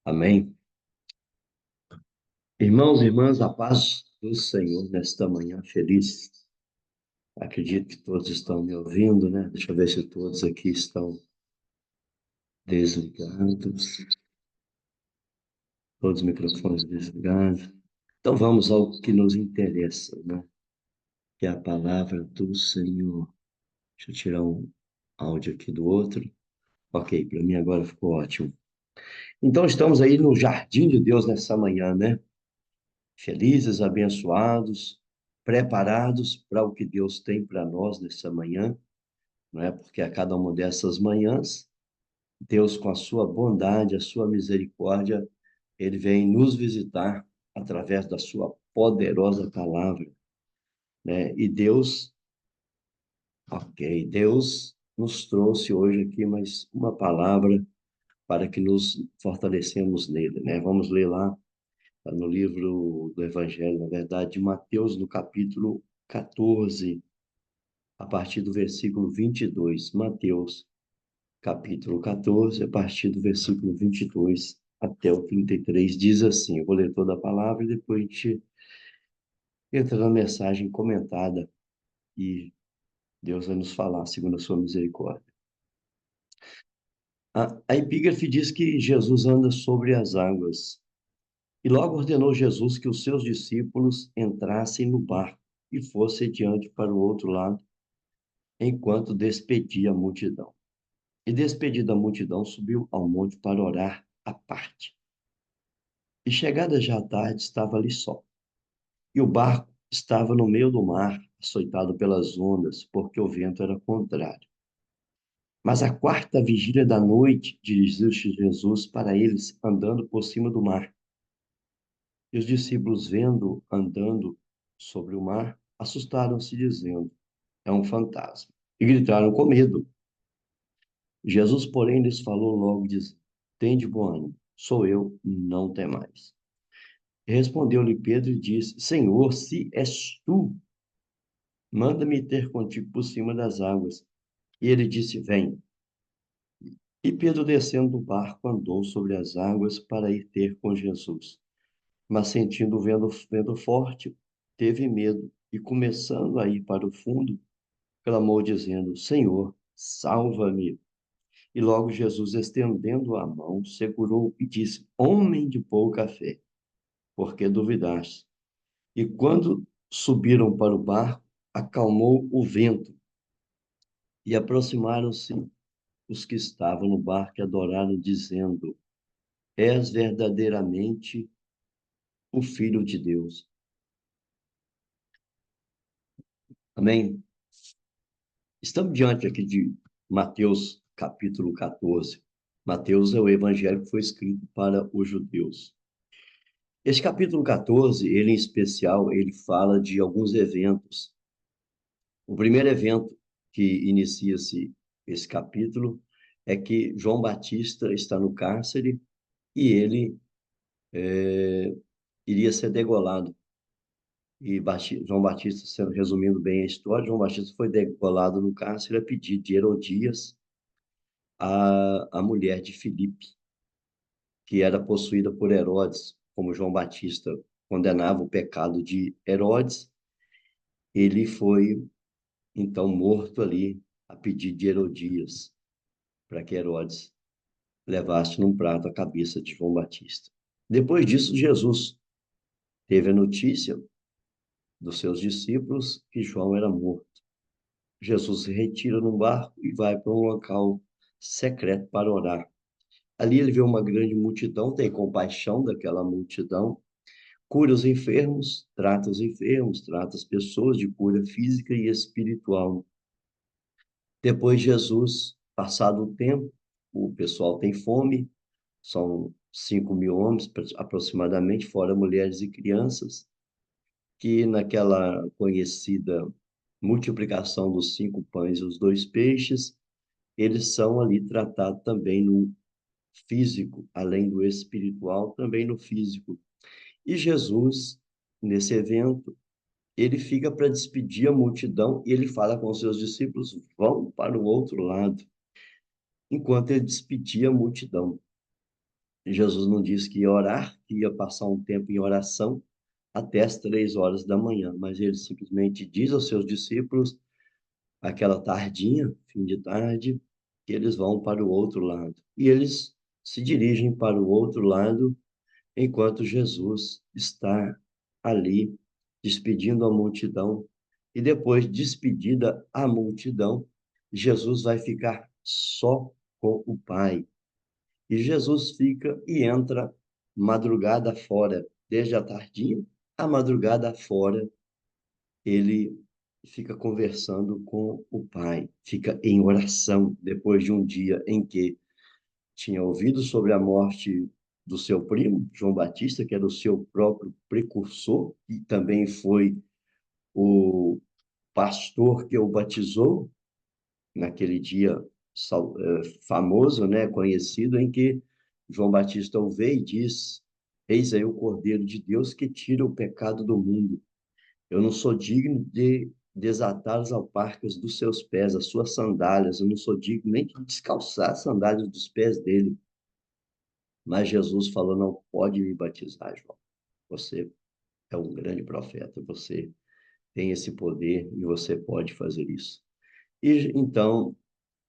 Amém. Irmãos e irmãs, a paz do Senhor nesta manhã feliz. Acredito que todos estão me ouvindo, né? Deixa eu ver se todos aqui estão desligados, todos os microfones desligados. Então vamos ao que nos interessa, né? Que é a palavra do Senhor. Deixa eu tirar um áudio aqui do outro. Ok, para mim agora ficou ótimo. Então estamos aí no jardim de Deus nessa manhã, né? Felizes, abençoados, preparados para o que Deus tem para nós nessa manhã, não é? Porque a cada uma dessas manhãs, Deus, com a sua bondade, a sua misericórdia, ele vem nos visitar através da sua poderosa palavra, né? E Deus, ok, Deus nos trouxe hoje aqui mais uma palavra para que nos fortalecemos nele, né? Vamos ler lá no livro do Evangelho, na verdade, de Mateus, no capítulo 14, a partir do versículo 22. Mateus, capítulo 14, a partir do versículo 22 até o 33, diz assim: eu vou ler toda a palavra e depois a gente entra na mensagem comentada e Deus vai nos falar segundo a sua misericórdia. A epígrafe diz que Jesus anda sobre as águas. E logo ordenou Jesus que os seus discípulos entrassem no barco e fossem adiante para o outro lado, enquanto despedia a multidão. E despedida a multidão, subiu ao monte para orar à parte. E chegada já a tarde, estava ali só. E o barco estava no meio do mar, açoitado pelas ondas, porque o vento era contrário. Mas à quarta vigília da noite, dirigiu-se Jesus para eles, andando por cima do mar. E os discípulos, vendo andando sobre o mar, assustaram-se, dizendo: é um fantasma. E gritaram com medo. Jesus, porém, lhes falou logo, dizendo: tende bom ânimo, sou eu, não temais. Respondeu-lhe Pedro e disse: Senhor, se és tu, manda-me ter contigo por cima das águas. E ele disse: vem. E Pedro, descendo do barco, andou sobre as águas para ir ter com Jesus. Mas sentindo o vento forte, teve medo e, começando a ir para o fundo, clamou, dizendo: Senhor, salva-me. E logo Jesus, estendendo a mão, segurou e disse: Homem de pouca fé, por que duvidaste? E quando subiram para o barco, acalmou o vento. E aproximaram-se os que estavam no barco e adoraram, dizendo: És verdadeiramente o Filho de Deus. Amém? Estamos diante aqui de Mateus, capítulo 14. Mateus é o evangelho que foi escrito para os judeus. Este capítulo 14, ele em especial, ele fala de alguns eventos. O primeiro evento que inicia-se esse capítulo é que João Batista está no cárcere e ele iria ser degolado. E João Batista, sendo resumindo bem a história, João Batista foi degolado no cárcere a pedido de Herodias, a mulher de Filipe, que era possuída por Herodes. Como João Batista condenava o pecado de Herodes, ele foi então morto ali a pedido de Herodias, para que Herodes levasse num prato a cabeça de João Batista. Depois disso, Jesus teve a notícia dos seus discípulos que João era morto. Jesus se retira no barco e vai para um local secreto para orar. Ali ele vê uma grande multidão, tem compaixão daquela multidão, cura os enfermos, trata as pessoas de cura física e espiritual. Depois Jesus, passado o tempo, o pessoal tem fome, são 5.000 homens aproximadamente, fora mulheres e crianças, que naquela conhecida multiplicação dos 5 pães e os 2 peixes, eles são ali tratados também no físico, além do espiritual, também no físico. E Jesus, nesse evento, ele fica para despedir a multidão e ele fala com os seus discípulos: vão para o outro lado, enquanto ele despedia a multidão. Jesus não disse que ia orar, que ia passar um tempo em oração até as 3 horas da manhã, mas ele simplesmente diz aos seus discípulos, aquela tardinha, fim de tarde, que eles vão para o outro lado. E eles se dirigem para o outro lado enquanto Jesus está ali despedindo a multidão. E depois, despedida a multidão, Jesus vai ficar só com o Pai. E Jesus fica e entra madrugada fora, desde a tardinha à madrugada fora, ele fica conversando com o Pai, fica em oração depois de um dia em que tinha ouvido sobre a morte do seu primo, João Batista, que era o seu próprio precursor, e também foi o pastor que o batizou naquele dia famoso, né, conhecido, em que João Batista o vê e diz: Eis aí o Cordeiro de Deus que tira o pecado do mundo. Eu não sou digno de desatar as alparcas dos seus pés, as suas sandálias. Eu não sou digno nem de descalçar as sandálias dos pés dele. Mas Jesus falou: não pode me batizar, João. Você é um grande profeta. Você tem esse poder e você pode fazer isso. E então,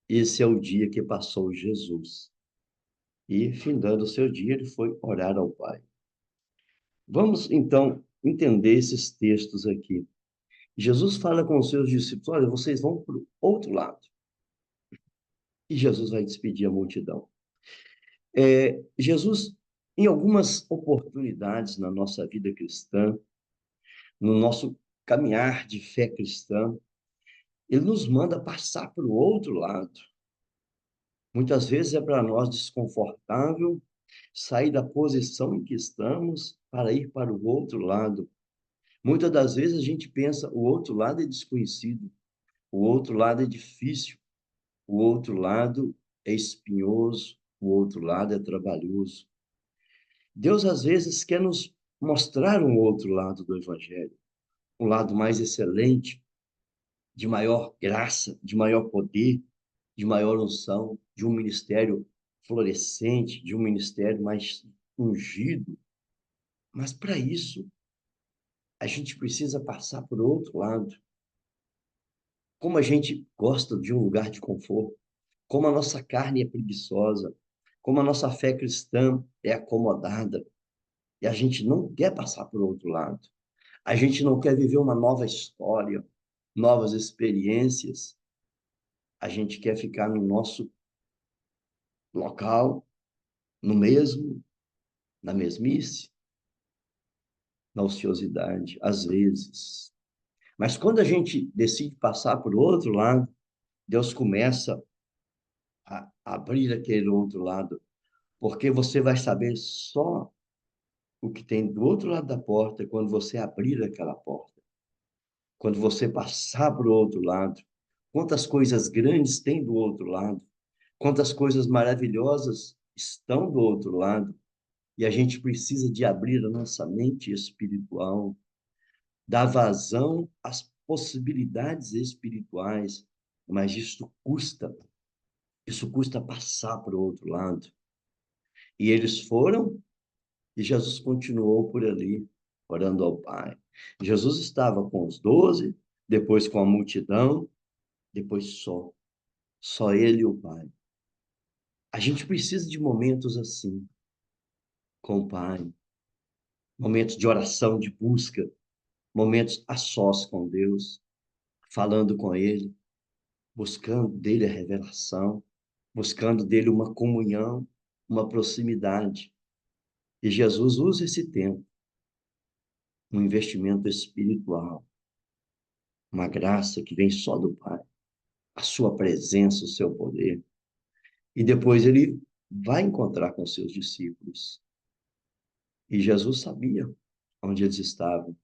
esse é o dia que passou Jesus. E, findando o seu dia, ele foi orar ao Pai. Vamos, então, entender esses textos aqui. Jesus fala com os seus discípulos: olha, vocês vão para o outro lado. E Jesus vai despedir a multidão. Jesus, em algumas oportunidades na nossa vida cristã, no nosso caminhar de fé cristã, ele nos manda passar para o outro lado. Muitas vezes é para nós desconfortável sair da posição em que estamos para ir para o outro lado. Muitas das vezes a gente pensa, o outro lado é desconhecido, o outro lado é difícil, o outro lado é espinhoso, o outro lado é trabalhoso. Deus, às vezes, quer nos mostrar um outro lado do Evangelho, um lado mais excelente, de maior graça, de maior poder, de maior unção, de um ministério florescente, de um ministério mais ungido. Mas para isso, a gente precisa passar por outro lado. Como a gente gosta de um lugar de conforto, como a nossa carne é preguiçosa, como a nossa fé cristã é acomodada, e a gente não quer passar por outro lado. A gente não quer viver uma nova história, novas experiências. A gente quer ficar no nosso local, no mesmo, na mesmice, na ociosidade, às vezes. Mas quando a gente decide passar para o outro lado, Deus começa a abrir aquele outro lado, porque você vai saber só o que tem do outro lado da porta quando você abrir aquela porta, quando você passar para o outro lado. Quantas coisas grandes tem do outro lado, quantas coisas maravilhosas estão do outro lado, e a gente precisa de abrir a nossa mente espiritual, dar vazão às possibilidades espirituais, mas isso custa passar para o outro lado. E eles foram, e Jesus continuou por ali, orando ao Pai. Jesus estava com os 12, depois com a multidão, depois só ele e o Pai. A gente precisa de momentos assim, com o Pai, momentos de oração, de busca, momentos a sós com Deus, falando com Ele, buscando dele a revelação, buscando dele uma comunhão, uma proximidade. E Jesus usa esse tempo, um investimento espiritual, uma graça que vem só do Pai, a sua presença, o seu poder. E depois ele vai encontrar com seus discípulos. E Jesus sabia onde eles estavam,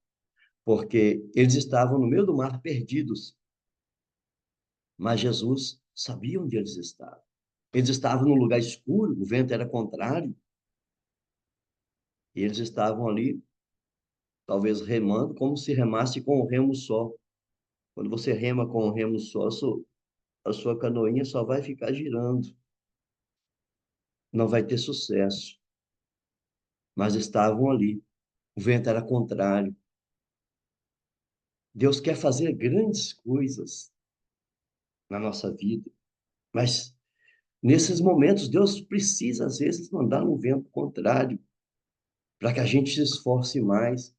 porque eles estavam no meio do mar perdidos, mas Jesus sabia onde eles estavam. Eles estavam num lugar escuro, o vento era contrário, e eles estavam ali, talvez remando, como se remasse com um remo só. Quando você rema com um remo só, a sua canoinha só vai ficar girando, não vai ter sucesso. mas estavam ali. O vento era contrário. Deus quer fazer grandes coisas na nossa vida, mas nesses momentos Deus precisa, às vezes, mandar um vento contrário para que a gente se esforce mais,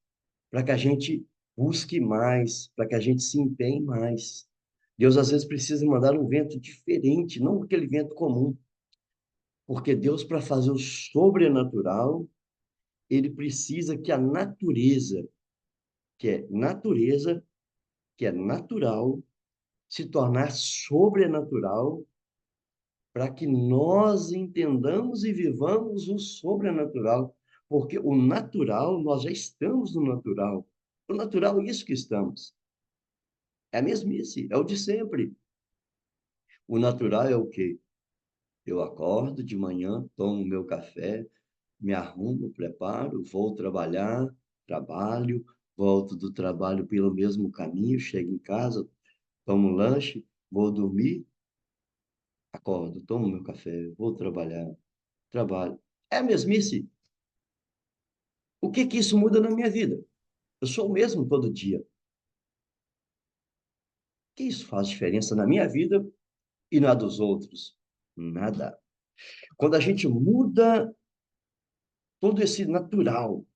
para que a gente busque mais, para que a gente se empenhe mais. Deus, às vezes, precisa mandar um vento diferente, não aquele vento comum, porque Deus, para fazer o sobrenatural, ele precisa que a natureza, natureza, que é natural, se tornar sobrenatural para que nós entendamos e vivamos o sobrenatural, porque o natural, nós já estamos no natural. O natural é isso que estamos. É a mesmice, é o de sempre. O natural é o quê? Eu acordo de manhã, tomo meu café, me arrumo, preparo, vou trabalhar, trabalho, volto do trabalho pelo mesmo caminho, chego em casa, tomo um lanche, vou dormir, acordo, tomo meu café, vou trabalhar, trabalho. É a mesmice. O que que isso muda na minha vida? Eu sou o mesmo todo dia. O que isso faz diferença na minha vida e na dos outros? Nada. Quando a gente muda todo esse natural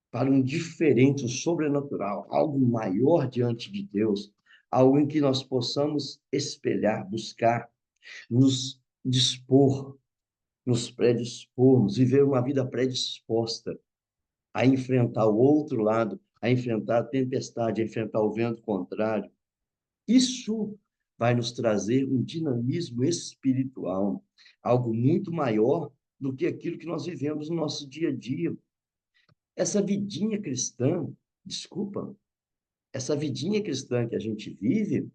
para um diferente, um sobrenatural, algo maior diante de Deus, algo em que nós possamos espelhar, buscar, nos dispor, nos predispormos, viver uma vida predisposta a enfrentar o outro lado, a enfrentar a tempestade, a enfrentar o vento contrário. Isso vai nos trazer um dinamismo espiritual, algo muito maior do que aquilo que nós vivemos no nosso dia a dia. Essa vidinha cristã, desculpa, essa vidinha cristã que a gente vive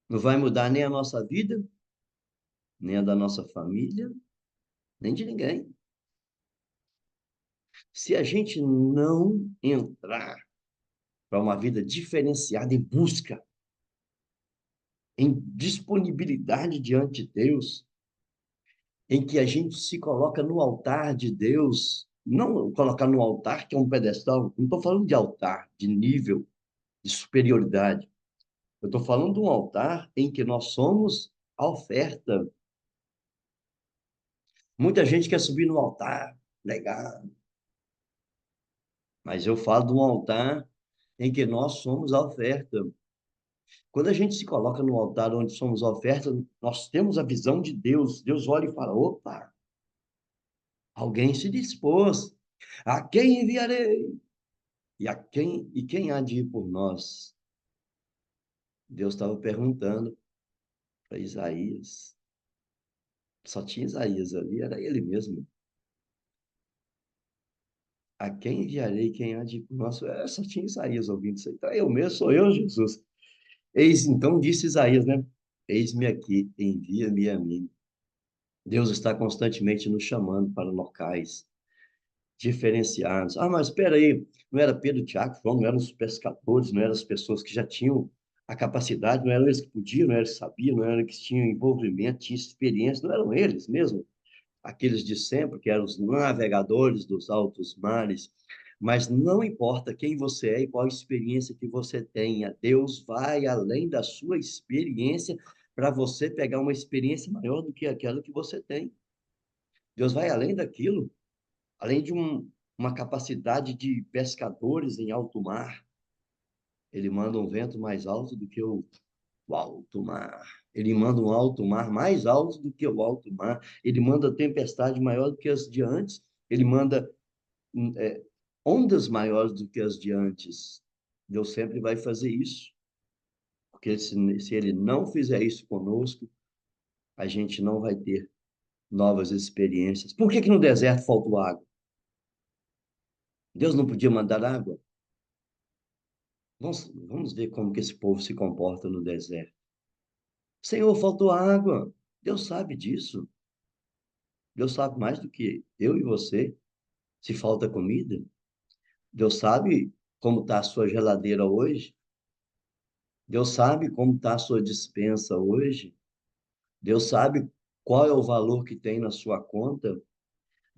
não vai mudar nem a nossa vida, nem a da nossa família, nem de ninguém. Se a gente não entrar para uma vida diferenciada em busca, em disponibilidade diante de Deus, em que a gente se coloca no altar de Deus, não colocar no altar que é um pedestal, não estou falando de altar, de nível, de superioridade. Eu estou falando de um altar em que nós somos a oferta. Muita gente quer subir no altar, legal, mas eu falo de um altar em que nós somos a oferta. Quando a gente se coloca no altar onde somos a oferta, nós temos a visão de Deus. Deus olha e fala: opa, alguém se dispôs. A quem enviarei? E quem há de ir por nós? Deus estava perguntando para Isaías. Só tinha Isaías ali, era ele mesmo. A quem enviarei? Quem há de ir por nós? Só tinha Isaías ouvindo isso aí. Então, eu mesmo, sou eu, Jesus. Eis, então, disse Isaías, né? Eis-me aqui, envia-me a mim. Deus está constantemente nos chamando para locais diferenciados. Ah, mas espera aí, não era Pedro, Tiago, João, não eram os pescadores, não eram as pessoas que já tinham a capacidade, não eram eles que podiam, não eram eles que sabiam, não eram eles que tinham envolvimento, tinham experiência, não eram eles mesmo, aqueles de sempre, que eram os navegadores dos altos mares. Mas não importa quem você é e qual experiência que você tenha, Deus vai além da sua experiência para você pegar uma experiência maior do que aquela que você tem. Deus vai além daquilo, além de uma capacidade de pescadores em alto mar. Ele manda um vento mais alto do que o alto mar. Ele manda um alto mar mais alto do que o alto mar. Ele manda tempestade maior do que as de antes. Ele manda é, ondas maiores do que as de antes. Deus sempre vai fazer isso. Porque se ele não fizer isso conosco, a gente não vai ter novas experiências. Por que que no deserto faltou água? Deus não podia mandar água? Vamos ver como que esse povo se comporta no deserto. Senhor, faltou água. Deus sabe disso. Deus sabe mais do que eu e você se falta comida. Deus sabe como está a sua geladeira hoje. Deus sabe como está a sua despensa hoje. Deus sabe qual é o valor que tem na sua conta.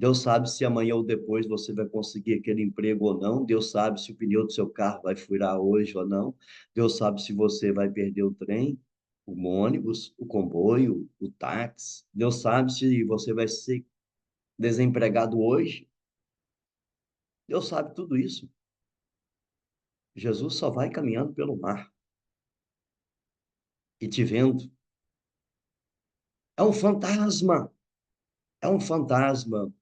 Deus sabe se amanhã ou depois você vai conseguir aquele emprego ou não. Deus sabe se o pneu do seu carro vai furar hoje ou não. Deus sabe se você vai perder o trem, o ônibus, o comboio, o táxi. Deus sabe se você vai ser desempregado hoje. Deus sabe tudo isso. Jesus só vai caminhando pelo mar e te vendo. É um fantasma. É um fantasma.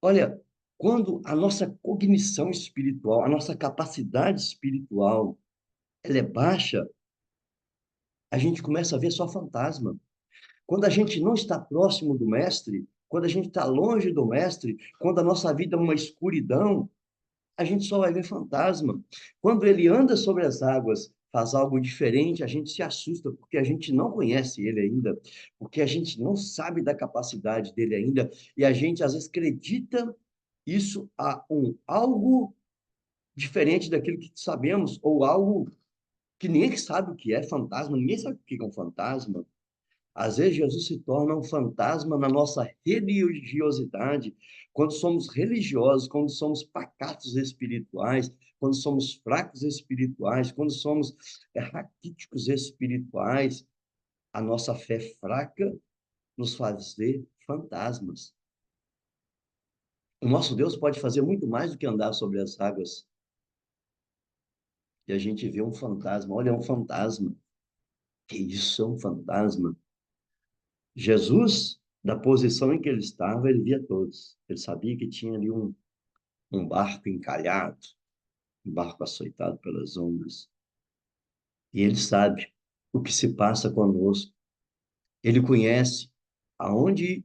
Olha, quando a nossa cognição espiritual, a nossa capacidade espiritual, ela é baixa, a gente começa a ver só fantasma. Quando a gente não está próximo do mestre, quando a gente está longe do mestre, quando a nossa vida é uma escuridão, a gente só vai ver fantasma. Quando ele anda sobre as águas, faz algo diferente, a gente se assusta, porque a gente não conhece ele ainda, porque a gente não sabe da capacidade dele ainda, e a gente às vezes acredita isso a algo diferente daquilo que sabemos, ou algo que ninguém sabe o que é fantasma, ninguém sabe o que é um fantasma. Às vezes, Jesus se torna um fantasma na nossa religiosidade, quando somos religiosos, quando somos pacatos espirituais, quando somos fracos espirituais, quando somos raquíticos espirituais, a nossa fé fraca nos faz ver fantasmas. O nosso Deus pode fazer muito mais do que andar sobre as águas. E a gente vê um fantasma. Olha, é um fantasma. Que isso é um fantasma? Jesus, da posição em que ele estava, ele via todos. Ele sabia que tinha ali um barco encalhado, um barco açoitado pelas ondas. E ele sabe o que se passa conosco. Ele conhece aonde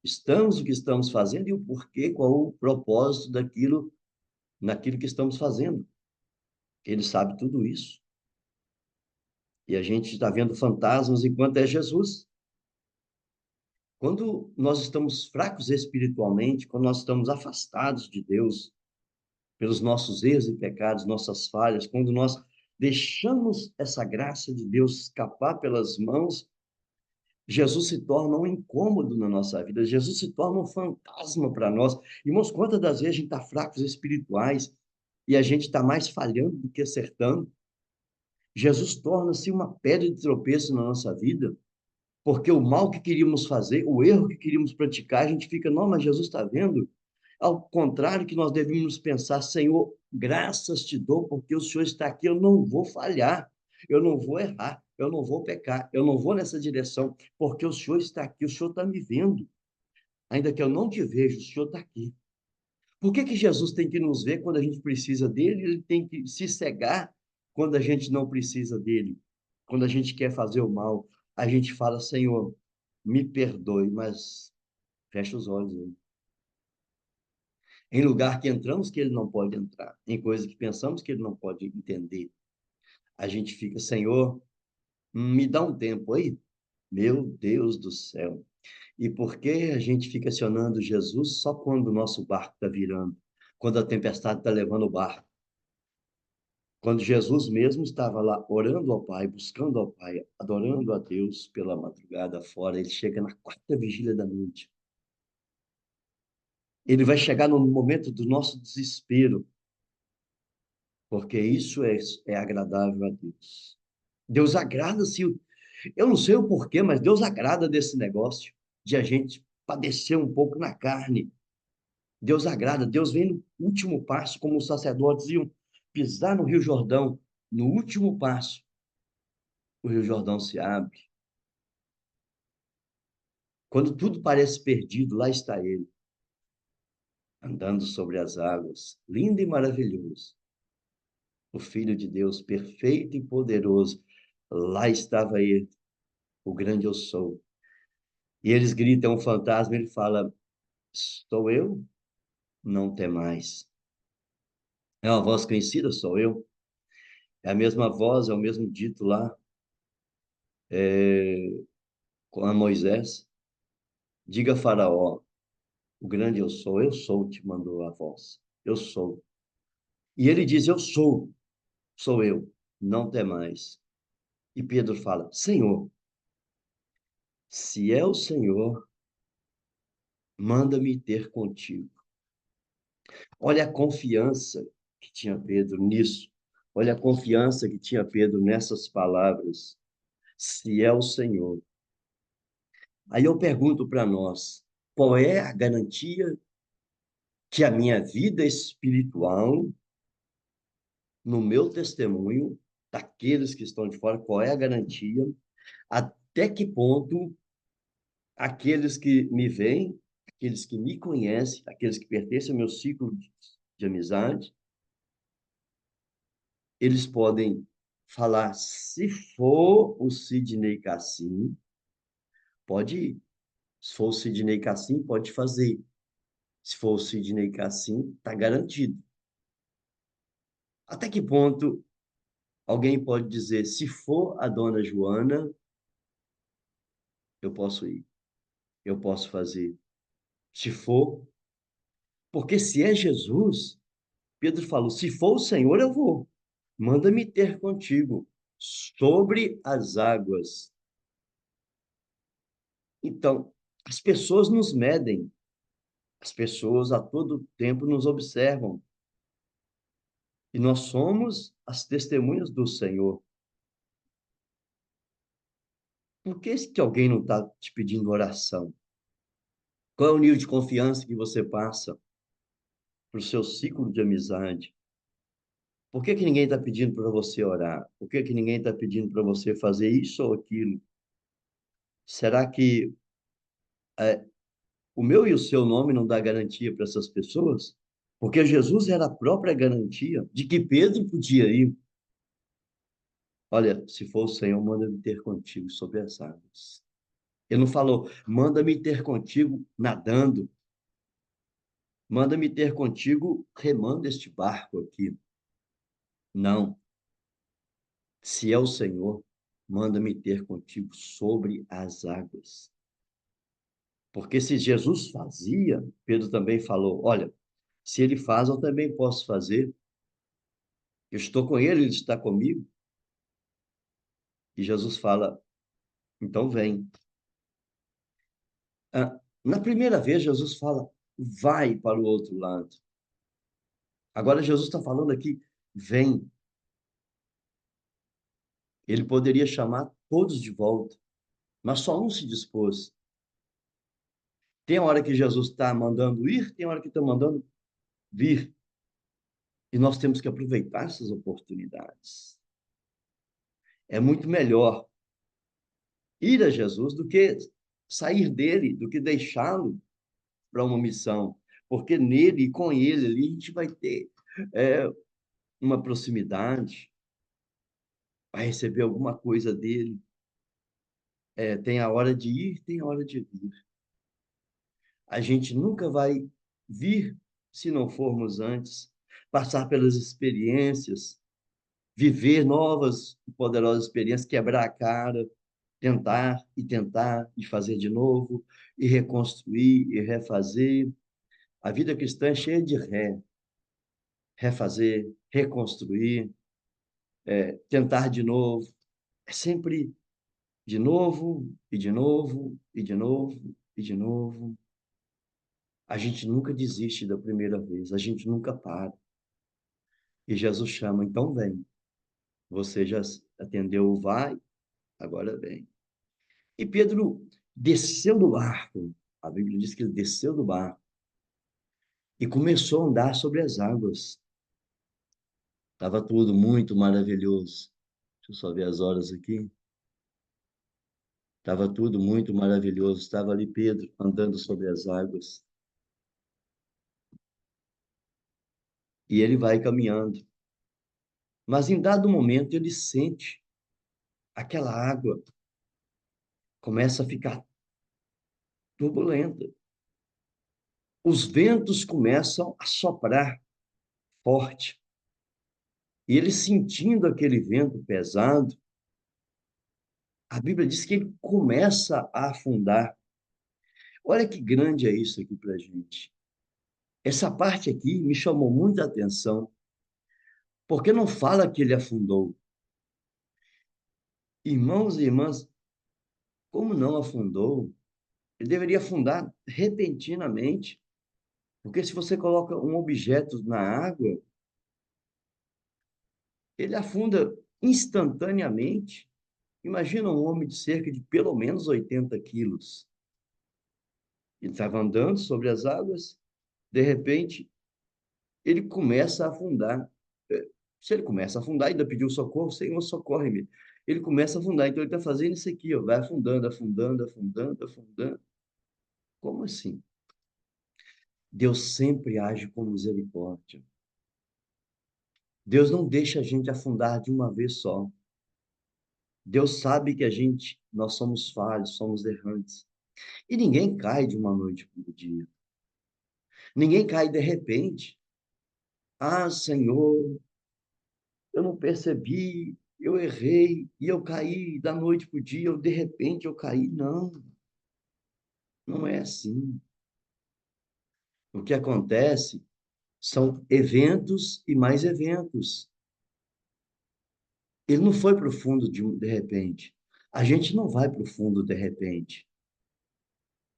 estamos, o que estamos fazendo e o porquê, qual o propósito naquilo que estamos fazendo. Ele sabe tudo isso. E a gente está vendo fantasmas enquanto é Jesus. Quando nós estamos fracos espiritualmente, quando nós estamos afastados de Deus, pelos nossos erros e pecados, nossas falhas, quando nós deixamos essa graça de Deus escapar pelas mãos, Jesus se torna um incômodo na nossa vida, Jesus se torna um fantasma para nós. Irmãos, quantas das vezes a gente está fracos espirituais e a gente está mais falhando do que acertando? Jesus torna-se uma pedra de tropeço na nossa vida, porque o mal que queríamos fazer, o erro que queríamos praticar, a gente fica, não, mas Jesus está vendo. Ao contrário, que nós devemos pensar, Senhor, graças te dou, porque o Senhor está aqui, eu não vou falhar, eu não vou errar, eu não vou pecar, eu não vou nessa direção, porque o Senhor está aqui, o Senhor está me vendo. Ainda que eu não te veja, o Senhor está aqui. Por que que Jesus tem que nos ver quando a gente precisa dele? Ele tem que se cegar quando a gente não precisa dele. Quando a gente quer fazer o mal, a gente fala, Senhor, me perdoe, mas fecha os olhos. Hein? Em lugar que entramos que ele não pode entrar, em coisas que pensamos que ele não pode entender. A gente fica, Senhor, me dá um tempo aí. Meu Deus do céu. E por que a gente fica acionando Jesus só quando o nosso barco está virando? Quando a tempestade está levando o barco? Quando Jesus mesmo estava lá orando ao Pai, buscando ao Pai, adorando a Deus pela madrugada fora, ele chega na quarta vigília da noite. Ele vai chegar no momento do nosso desespero, porque isso é agradável a Deus. Deus agrada-se, eu não sei o porquê, mas Deus agrada desse negócio de a gente padecer um pouco na carne. Deus agrada, Deus vem no último passo, como os sacerdotes iam pisar no Rio Jordão, no último passo, o Rio Jordão se abre. Quando tudo parece perdido, lá está ele, andando sobre as águas, lindo e maravilhoso. O Filho de Deus, perfeito e poderoso. Lá estava ele, o grande eu sou. E eles gritam, o fantasma, ele fala, sou eu? Não tem mais. É uma voz conhecida, sou eu. É a mesma voz, é o mesmo dito lá com a Moisés. Diga a Faraó, o grande eu sou, te mandou a voz. Eu sou. E ele diz, eu sou eu, não tem mais. E Pedro fala, Senhor, se é o Senhor, manda-me ter contigo. Olha a confiança que tinha Pedro nisso. Olha a confiança que tinha Pedro nessas palavras. Se é o Senhor. Aí eu pergunto para nós, qual é a garantia que a minha vida espiritual, no meu testemunho, daqueles que estão de fora, qual é a garantia? Até que ponto aqueles que me veem, aqueles que me conhecem, aqueles que pertencem ao meu ciclo de amizade, eles podem falar, se for o Sidney Cassim, pode ir. Se for o Sidney Cassim, pode fazer. Se for o Sidney Cassim, está garantido. Até que ponto alguém pode dizer, se for a dona Joana, eu posso ir, eu posso fazer. Se for, porque se é Jesus, Pedro falou, se for o Senhor, eu vou. Manda-me ter contigo sobre as águas. Então, as pessoas nos medem, as pessoas a todo tempo nos observam, e nós somos as testemunhas do Senhor. Por que que alguém não está te pedindo oração? Qual é o nível de confiança que você passa para o seu ciclo de amizade? Por que que ninguém está pedindo para você orar? Por que que ninguém está pedindo para você fazer isso ou aquilo? Será que o meu e o seu nome não dá garantia para essas pessoas? Porque Jesus era a própria garantia de que Pedro podia ir. Olha, se for o Senhor, manda-me ter contigo sobre as águas. Ele não falou, manda-me ter contigo nadando, manda-me ter contigo remando este barco aqui. Não, se é o Senhor, manda-me ter contigo sobre as águas. Porque se Jesus fazia, Pedro também falou: olha, se ele faz, eu também posso fazer. Eu estou com ele, ele está comigo. E Jesus fala: então vem. Na primeira vez, Jesus fala: vai para o outro lado. Agora, Jesus está falando aqui: vem. Ele poderia chamar todos de volta, mas só um se dispôs. Tem hora que Jesus está mandando ir, tem hora que está mandando vir. E nós temos que aproveitar essas oportunidades. É muito melhor ir a Jesus do que sair dele, do que deixá-lo para uma missão. Porque nele e com ele ali a gente vai ter é, uma proximidade, vai receber alguma coisa dele. Tem a hora de ir, tem a hora de vir. A gente nunca vai vir se não formos antes, passar pelas experiências, viver novas e poderosas experiências, quebrar a cara, tentar e fazer de novo, e reconstruir e refazer. A vida cristã é cheia de refazer, reconstruir, tentar de novo. É sempre de novo, e de novo, e de novo, e de novo. A gente nunca desiste da primeira vez, a gente nunca para. E Jesus chama, então vem. Você já atendeu o vai, agora vem. E Pedro desceu do barco. A Bíblia diz que ele desceu do barco e começou a andar sobre as águas. Estava tudo muito maravilhoso. Deixa eu só ver as horas aqui. Estava tudo muito maravilhoso. Estava ali Pedro andando sobre as águas. E ele vai caminhando. Mas em dado momento ele sente aquela água começa a ficar turbulenta. Os ventos começam a soprar forte. E ele sentindo aquele vento pesado, a Bíblia diz que ele começa a afundar. Olha que grande é isso aqui para a gente. Essa parte aqui me chamou muita atenção, porque não fala que ele afundou. Irmãos e irmãs, como não afundou? Ele deveria afundar repentinamente, porque se você coloca um objeto na água, ele afunda instantaneamente. Imagina um homem de cerca de pelo menos 80 quilos. Ele estava andando sobre as águas, de repente, ele começa a afundar. Se ele começa a afundar, ainda pediu socorro, Senhor, socorre-me. Ele começa a afundar, então ele está fazendo isso aqui, ó, vai afundando, afundando, afundando, afundando. Como assim? Deus sempre age com misericórdia. Deus não deixa a gente afundar de uma vez só. Deus sabe que nós somos falhos, somos errantes. E ninguém cai de uma noite para o dia. Ninguém cai de repente. Ah, Senhor, eu não percebi, eu errei e eu caí da noite para o dia, de repente eu caí. Não, não é assim. O que acontece são eventos e mais eventos. Ele não foi para o fundo de repente. A gente não vai para o fundo de repente.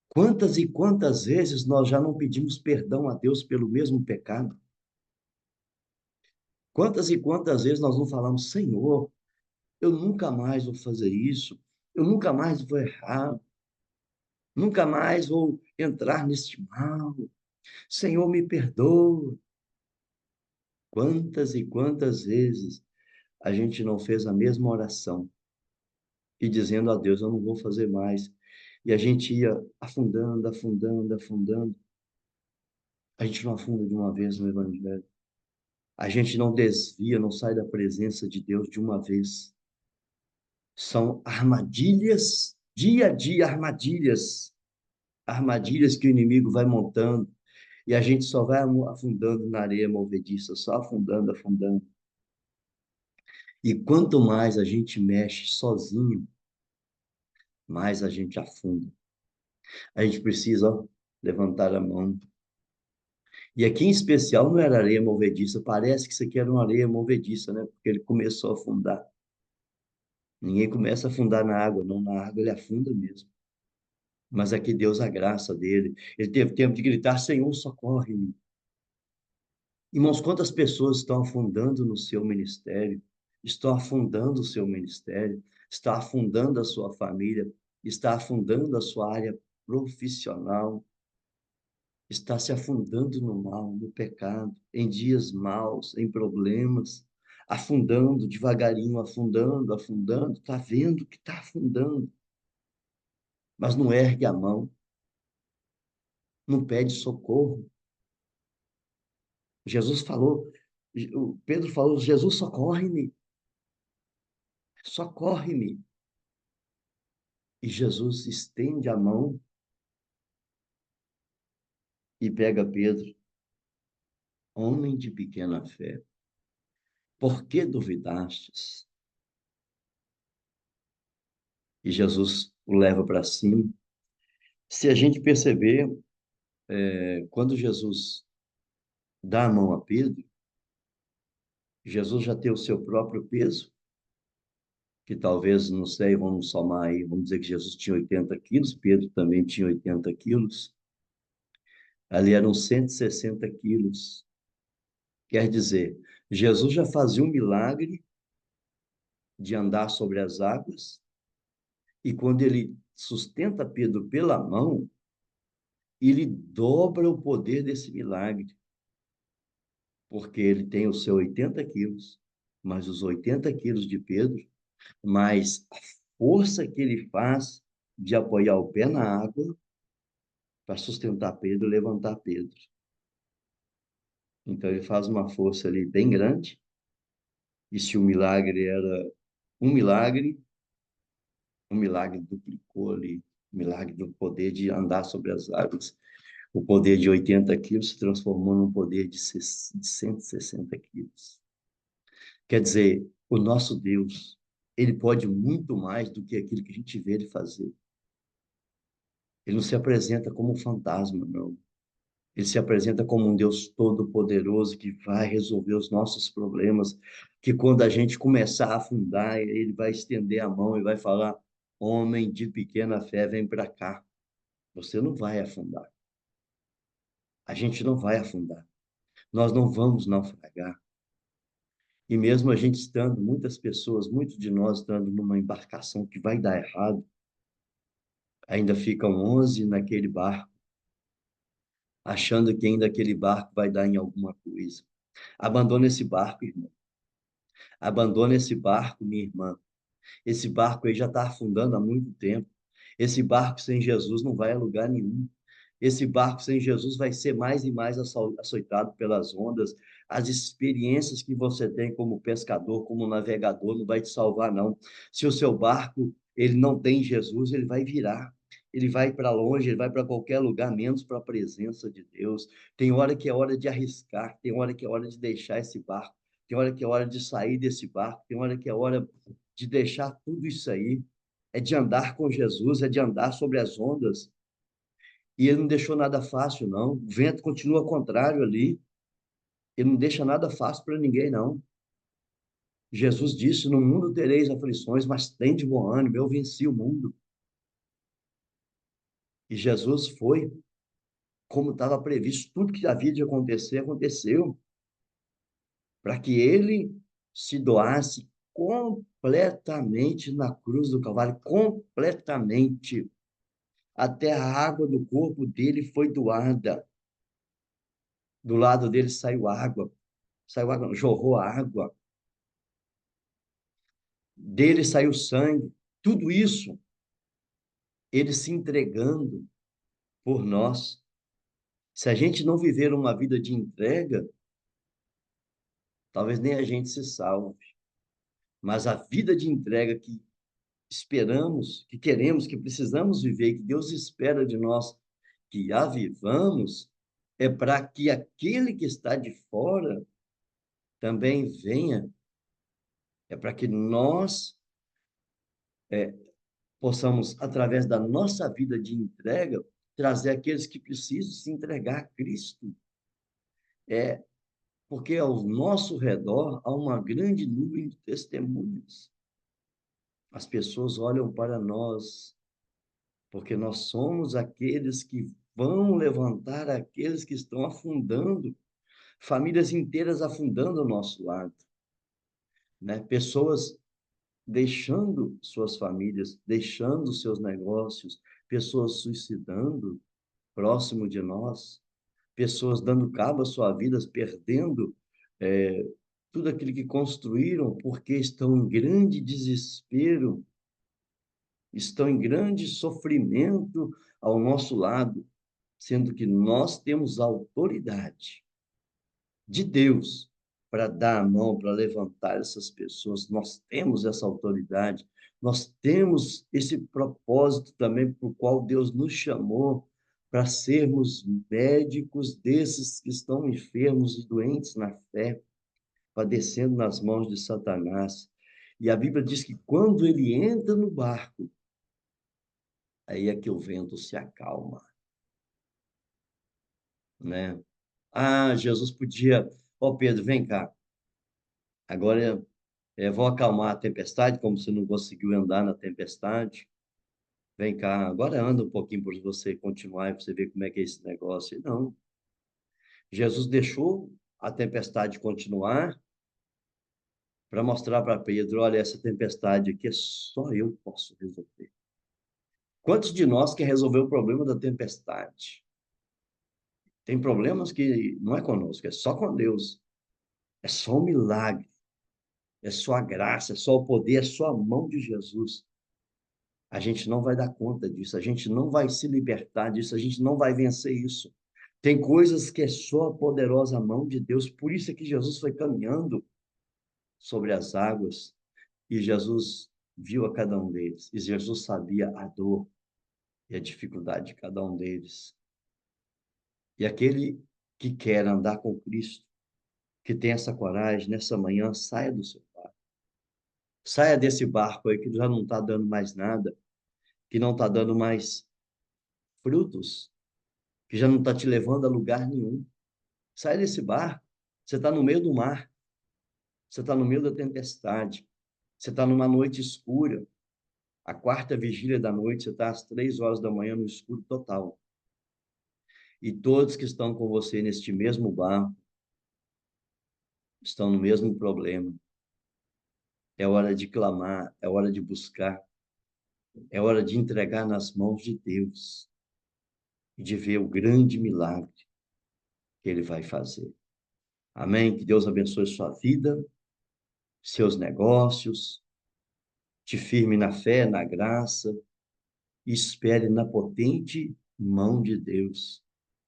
Quantas e quantas vezes nós já não pedimos perdão a Deus pelo mesmo pecado? Quantas e quantas vezes nós não falamos, Senhor, eu nunca mais vou fazer isso, eu nunca mais vou errar, nunca mais vou entrar neste mal. Senhor, me perdoa. Quantas e quantas vezes a gente não fez a mesma oração e dizendo a Deus, eu não vou fazer mais. E a gente ia afundando, afundando, afundando. A gente não afunda de uma vez no Evangelho. A gente não desvia, não sai da presença de Deus de uma vez. São armadilhas, dia a dia, armadilhas. Armadilhas que o inimigo vai montando. E a gente só vai afundando na areia movediça, só afundando, afundando. E quanto mais a gente mexe sozinho, mais a gente afunda. A gente precisa, ó, levantar a mão. E aqui em especial não era areia movediça, parece que isso aqui era uma areia movediça, né? Porque ele começou a afundar. Ninguém começa a afundar na água, não, na água ele afunda mesmo. Mas aqui Deus, a graça dele, ele teve tempo de gritar: Senhor, socorre-me. Irmãos, quantas pessoas estão afundando no seu ministério, estão afundando o seu ministério, está afundando a sua família, está afundando a sua área profissional, está se afundando no mal, no pecado, em dias maus, em problemas, afundando devagarinho, afundando, afundando, está vendo que está afundando, mas não ergue a mão, não pede socorro. Jesus falou, o Pedro falou, Jesus, socorre-me, socorre-me. E Jesus estende a mão e pega Pedro, homem de pequena fé, por que duvidastes? E Jesus o leva para cima. Se a gente perceber, quando Jesus dá a mão a Pedro, Jesus já tem o seu próprio peso, que talvez, não sei, vamos somar aí, vamos dizer que Jesus tinha 80 quilos, Pedro também tinha 80 quilos, ali eram 160 quilos. Quer dizer, Jesus já fazia um milagre de andar sobre as águas, e quando ele sustenta Pedro pela mão, ele dobra o poder desse milagre, porque ele tem os seus 80 quilos, mais os 80 quilos de Pedro, mais a força que ele faz de apoiar o pé na água para sustentar Pedro e levantar Pedro. Então ele faz uma força ali bem grande, e se o milagre era um milagre, o milagre duplicou ali, o milagre do poder de andar sobre as águas. O poder de 80 quilos se transformou num poder de 160 quilos. Quer dizer, o nosso Deus, ele pode muito mais do que aquilo que a gente vê ele fazer. Ele não se apresenta como um fantasma, não. Ele se apresenta como um Deus todo-poderoso que vai resolver os nossos problemas, que quando a gente começar a afundar, ele vai estender a mão e vai falar: homem de pequena fé, vem para cá. Você não vai afundar. A gente não vai afundar. Nós não vamos naufragar. E mesmo a gente estando, muitas pessoas, muitos de nós estando numa embarcação que vai dar errado, ainda ficam 11 naquele barco, achando que ainda aquele barco vai dar em alguma coisa. Abandona esse barco, irmão. Abandona esse barco, minha irmã. Esse barco aí já está afundando há muito tempo. Esse barco sem Jesus não vai a lugar nenhum. Esse barco sem Jesus vai ser mais e mais açoitado pelas ondas. As experiências que você tem como pescador, como navegador, não vai te salvar, não. Se o seu barco ele não tem Jesus, ele vai virar. Ele vai para longe, ele vai para qualquer lugar, menos para a presença de Deus. Tem hora que é hora de arriscar, tem hora que é hora de deixar esse barco, tem hora que é hora de sair desse barco, tem hora que é hora de deixar tudo isso aí. É de andar com Jesus, é de andar sobre as ondas. E ele não deixou nada fácil, não. O vento continua contrário ali. Ele não deixa nada fácil para ninguém, não. Jesus disse: No mundo tereis aflições, mas tem de bom ânimo, eu venci o mundo. E Jesus foi como estava previsto. Tudo que havia de acontecer, aconteceu. Para que ele se doasse completamente na cruz do Calvário completamente. Até a água do corpo dele foi doada. Do lado dele saiu água, não, jorrou água. Dele saiu sangue. Tudo isso, ele se entregando por nós. Se a gente não viver uma vida de entrega, talvez nem a gente se salve. Mas a vida de entrega que esperamos, que queremos, que precisamos viver, que Deus espera de nós, que a vivamos, é para que aquele que está de fora também venha. É para que nós possamos, através da nossa vida de entrega, trazer aqueles que precisam se entregar a Cristo. É porque ao nosso redor há uma grande nuvem de testemunhas. As pessoas olham para nós, porque nós somos aqueles que vão levantar aqueles que estão afundando, famílias inteiras afundando ao nosso lado, né? Pessoas deixando suas famílias, deixando seus negócios, pessoas suicidando próximo de nós, pessoas dando cabo à sua vida, perdendo é, tudo aquilo que construíram porque estão em grande desespero, estão em grande sofrimento ao nosso lado, sendo que nós temos a autoridade de Deus para dar a mão, para levantar essas pessoas. Nós temos essa autoridade, nós temos esse propósito também para o qual Deus nos chamou, para sermos médicos desses que estão enfermos e doentes na fé, padecendo nas mãos de Satanás. E a Bíblia diz que quando ele entra no barco, aí é que o vento se acalma, né? Ah, Jesus podia, ó Pedro, vem cá. Agora vou acalmar a tempestade, como você não conseguiu andar na tempestade. Vem cá, agora anda um pouquinho para você continuar e você ver como é que é esse negócio. E não, Jesus deixou a tempestade continuar para mostrar para Pedro, olha, essa tempestade aqui é só eu que posso resolver. Quantos de nós quer resolver o problema da tempestade? Tem problemas que não é conosco, é só com Deus. É só um milagre, é só a graça, é só o poder, é só a mão de Jesus. A gente não vai dar conta disso, a gente não vai se libertar disso, a gente não vai vencer isso. Tem coisas que é só a poderosa mão de Deus, por isso é que Jesus foi caminhando sobre as águas e Jesus viu a cada um deles, e Jesus sabia a dor e a dificuldade de cada um deles. E aquele que quer andar com Cristo, que tem essa coragem, nessa manhã, saia do seu barco. Saia desse barco aí que já não está dando mais nada, que não está dando mais frutos, que já não está te levando a lugar nenhum. Sai desse barco. Você está no meio do mar. Você está no meio da tempestade. Você está numa noite escura. A quarta vigília da noite, você está às 3 horas da manhã no escuro total. E todos que estão com você neste mesmo barco estão no mesmo problema. É hora de clamar, é hora de buscar, é hora de entregar nas mãos de Deus e de ver o grande milagre que Ele vai fazer. Amém? Que Deus abençoe sua vida, seus negócios, te firme na fé, na graça, e espere na potente mão de Deus,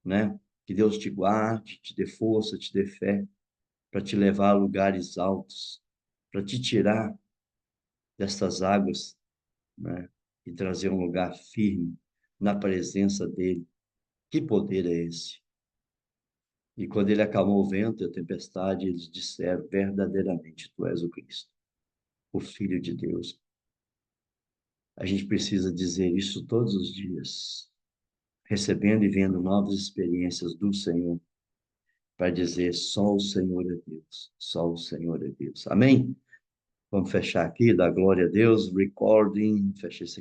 né? Que Deus te guarde, te dê força, te dê fé, para te levar a lugares altos, para te tirar destas águas, né? E trazer um lugar firme na presença dele. Que poder é esse? E quando ele acalmou o vento e a tempestade, eles disseram: verdadeiramente, tu és o Cristo, o Filho de Deus. A gente precisa dizer isso todos os dias, recebendo e vendo novas experiências do Senhor, para dizer: só o Senhor é Deus, só o Senhor é Deus. Amém? Vamos fechar aqui, dar glória a Deus, recording, fecha esse aqui.